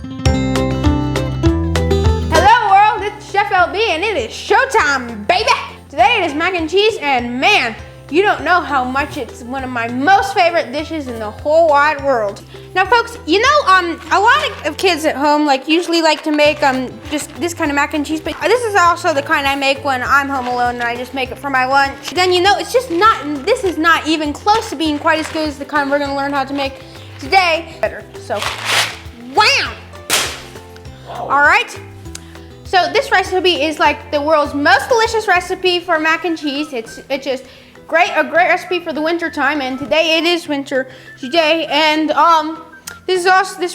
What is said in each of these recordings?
Hello world, it's Chef LB and it is showtime, baby! Today it is mac and cheese, and man, you don't know how much it's one of my most favorite dishes in the whole wide world. Now folks, you know, a lot of kids at home usually like to make just this kind of mac and cheese, but this is also the kind I make when I'm home alone and I just make it for my lunch. Then you know, this is not even close to being quite as good as the kind we're gonna learn how to make today. Better, so, wham! All right. So this recipe is like the world's most delicious recipe for mac and cheese. It's just a great recipe for the winter time, and today it is winter today. And this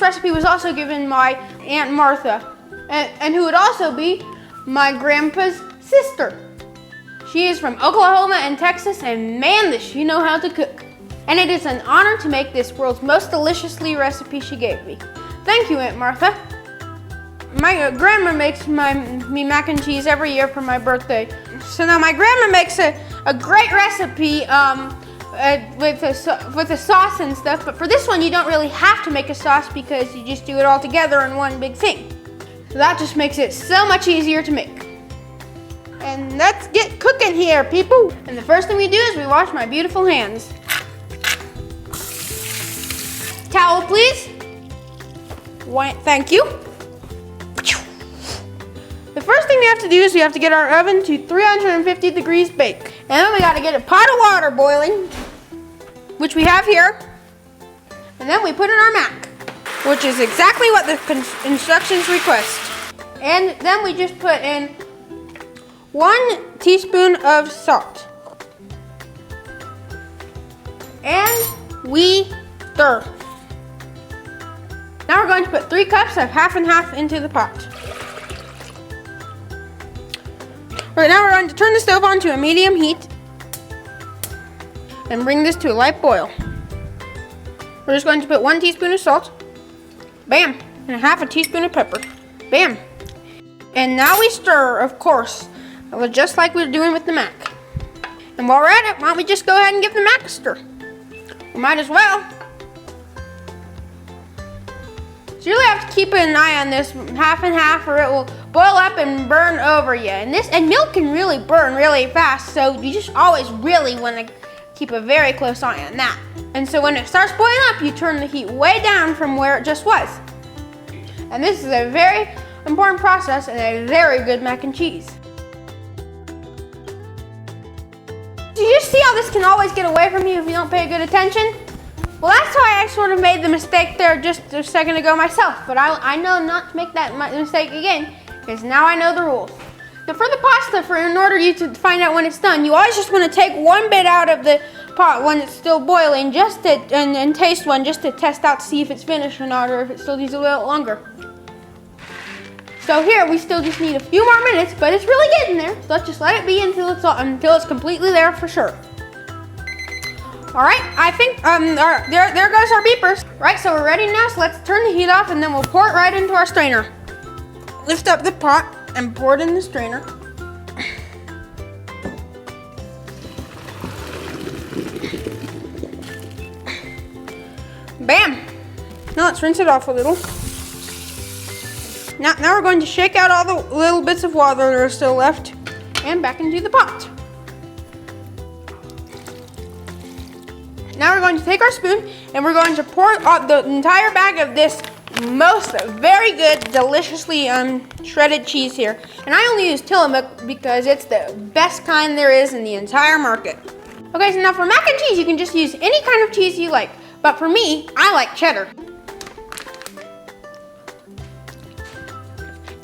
recipe was also given by Aunt Martha, and who would also be my grandpa's sister. She is from Oklahoma and Texas, and man, does she know how to cook. And it is an honor to make this world's most deliciously recipe she gave me. Thank you, Aunt Martha. My grandma makes me mac and cheese every year for my birthday. So now my grandma makes a great recipe with a sauce and stuff, but for this one you don't really have to make a sauce because you just do it all together in one big thing. So that just makes it so much easier to make. And let's get cooking here, people. And the first thing we do is we wash my beautiful hands. Towel, please. Thank you. The first thing we have to do is we have to get our oven to 350 degrees bake. And then we got to get a pot of water boiling, which we have here. And then we put in our mac, which is exactly what the instructions request. And then we just put in 1 teaspoon of salt. And we stir. Now we're going to put 3 cups of half and half into the pot. Right now we're going to turn the stove on to a medium heat and bring this to a light boil. We're just going to put 1 teaspoon of salt, bam, and half a teaspoon of pepper, bam. And now we stir, of course, just like we were doing with the mac. And while we're at it, why don't we just go ahead and give the mac a stir? We might as well. So you really have to keep an eye on this half and half, or it will boil up and burn over you. And milk can really burn really fast, so you just always really want to keep a very close eye on that. And so when it starts boiling up, you turn the heat way down from where it just was. And this is a very important process and a very good mac and cheese. Do you see how this can always get away from you if you don't pay good attention? Well, that's why I sort of made the mistake there just a second ago myself, but I know not to make that mistake again, because now I know the rules. So for the pasta, in order you to find out when it's done, you always just want to take one bit out of the pot when it's still boiling, and taste one just to test out to see if it's finished or not, or if it still needs a little longer. So here we still just need a few more minutes, but it's really getting there. So let's just let it be until it's completely there for sure. All right, I think there goes our beepers. Right, so we're ready now, so let's turn the heat off and then we'll pour it right into our strainer. Lift up the pot and pour it in the strainer. Bam! Now let's rinse it off a little. Now we're going to shake out all the little bits of water that are still left and back into the pot. Now we're going to take our spoon and we're going to pour the entire bag of this very good, deliciously shredded cheese here. And I only use Tillamook because it's the best kind there is in the entire market. Okay, so now for mac and cheese, you can just use any kind of cheese you like. But for me, I like cheddar.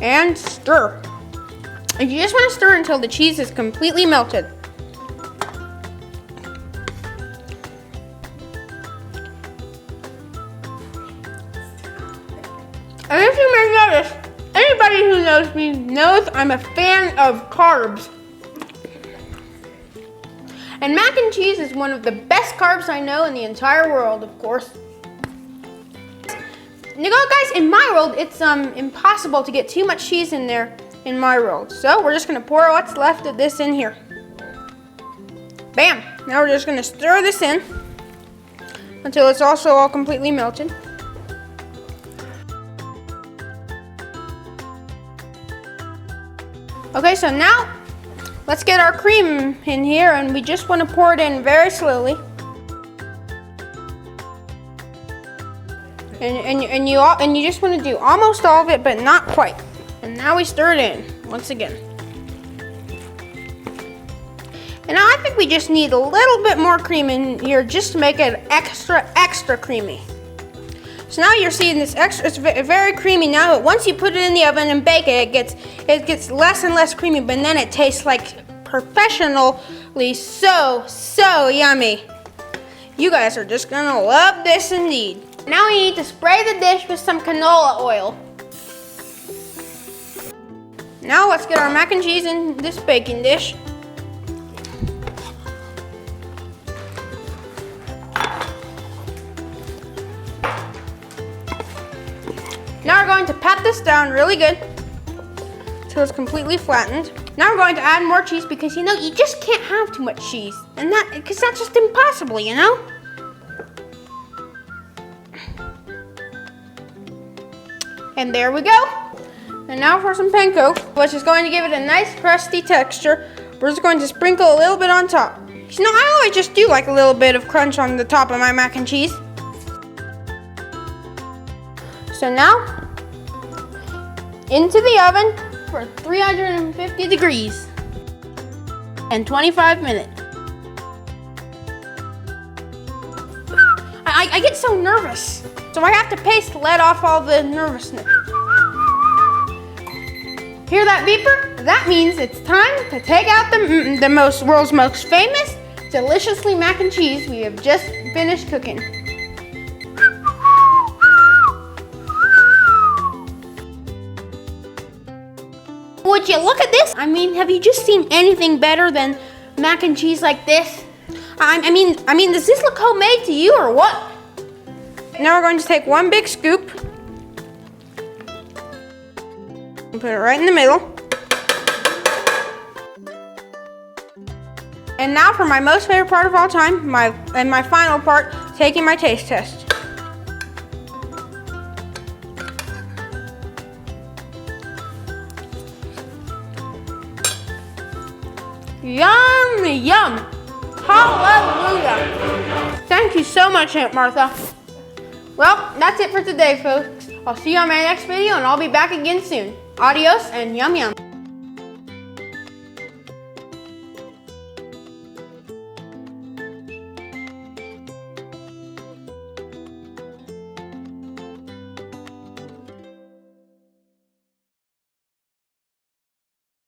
And stir. And you just want to stir until the cheese is completely melted. And if you may notice, anybody who knows me knows I'm a fan of carbs. And mac and cheese is one of the best carbs I know in the entire world, of course. You know, guys, in my world, it's impossible to get too much cheese in there in my world. So we're just gonna pour what's left of this in here. Bam! Now we're just gonna stir this in until it's also all completely melted. Okay, so now let's get our cream in here, and we just want to pour it in very slowly. And you just want to do almost all of it, but not quite. And now we stir it in once again. And now I think we just need a little bit more cream in here just to make it extra creamy. So now you're seeing this it's very creamy now, but once you put it in the oven and bake it, it gets less and less creamy, but then it tastes like professionally so yummy. You guys are just gonna love this indeed. Now we need to spray the dish with some canola oil. Now let's get our mac and cheese in this baking dish. Now we're going to pat this down really good so it's completely flattened. Now we're going to add more cheese because you just can't have too much cheese, and because that's just impossible, you know? And there we go. And now for some panko, which is going to give it a nice crusty texture. We're just going to sprinkle a little bit on top. You know, I always just do like a little bit of crunch on the top of my mac and cheese. So now, into the oven for 350 degrees and 25 minutes. I get so nervous, so I have to paste to let off all the nervousness. Hear that beeper? That means it's time to take out the world's most famous, deliciously mac and cheese we have just finished cooking. Would you look at this? I mean, have you just seen anything better than mac and cheese like this? I mean, does this look homemade to you or what? Now we're going to take one big scoop and put it right in the middle. And now for my most favorite part of all time, my final part, taking my taste test. Yum, yum. Hallelujah. Thank you so much, Aunt Martha. Well, that's it for today, folks. I'll see you on my next video, and I'll be back again soon. Adios and yum yum.